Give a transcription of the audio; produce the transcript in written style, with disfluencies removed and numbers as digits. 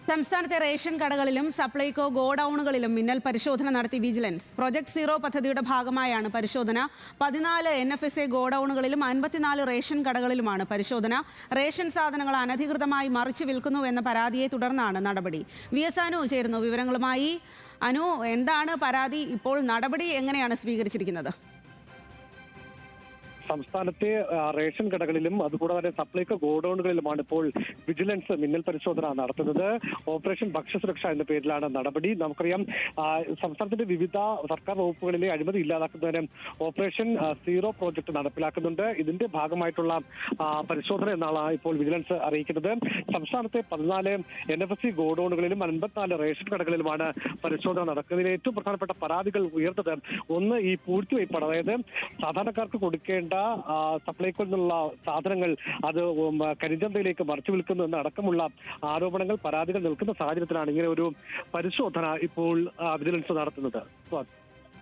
സംസ്ഥാനത്തെ റേഷൻ കടകളിലും സപ്ലൈകോ ഗോഡൌണുകളിലും മിന്നൽ പരിശോധന നടത്തി വിജിലൻസ്. പ്രൊജക്ട് സീറോ പദ്ധതിയുടെ ഭാഗമായാണ് പരിശോധന. 14 NFSA ഗോഡൌണുകളിലും 54 റേഷൻ കടകളിലുമാണ് പരിശോധന. റേഷൻ സാധനങ്ങൾ അനധികൃതമായി മറിച്ചു വിൽക്കുന്നു എന്ന പരാതിയെ തുടർന്നാണ് നടപടി. VS അനു ചേരുന്നു വിവരങ്ങളുമായി. അനു, എന്താണ് പരാതി? ഇപ്പോൾ നടപടി എങ്ങനെയാണ് സ്വീകരിച്ചിരിക്കുന്നത്? സംസ്ഥാനത്തെ റേഷൻ കടകളിലും അതുകൂടാതെ സപ്ലൈകോ ഗോഡൌണുകളിലുമാണ് ഇപ്പോൾ വിജിലൻസ് മിന്നൽ പരിശോധന നടത്തുന്നത്. ഓപ്പറേഷൻ ഭക്ഷ്യസുരക്ഷ എന്ന പേരിലാണ് നടപടി. നമുക്കറിയാം, സംസ്ഥാനത്തിന്റെ വിവിധ സർക്കാർ വകുപ്പുകളിലെ അഴിമതി ഇല്ലാതാക്കുന്നതിന് ഓപ്പറേഷൻ സീറോ പ്രോജക്ട് നടപ്പിലാക്കുന്നുണ്ട്. ഇതിന്റെ ഭാഗമായിട്ടുള്ള പരിശോധന എന്നാണ് ഇപ്പോൾ വിജിലൻസ് അറിയിക്കുന്നത്. സംസ്ഥാനത്തെ 14 NFSA ഗോഡൌണുകളിലും 54 റേഷൻ കടകളിലുമാണ് പരിശോധന നടക്കുന്നതിൽ ഏറ്റവും പ്രധാനപ്പെട്ട പരാതികൾ ഉയർന്നത് ഒന്ന് ഈ പൂഴ്ത്തിവയ്പ്പാണ്. അതായത് സാധാരണക്കാർക്ക് കൊടുക്കേണ്ട സപ്ലൈകോയിൽ നിന്നുള്ള സാധനങ്ങൾ അത് കരിഞ്ചന്തയിലേക്ക് മറിച്ചു വിൽക്കുന്നു എന്ന അടക്കമുള്ള ആരോപണങ്ങൾ, പരാതികൾ നിൽക്കുന്ന സാഹചര്യത്തിലാണ് ഇങ്ങനെ ഒരു പരിശോധന ഇപ്പോൾ വിജിലൻസ് നടത്തുന്നത്.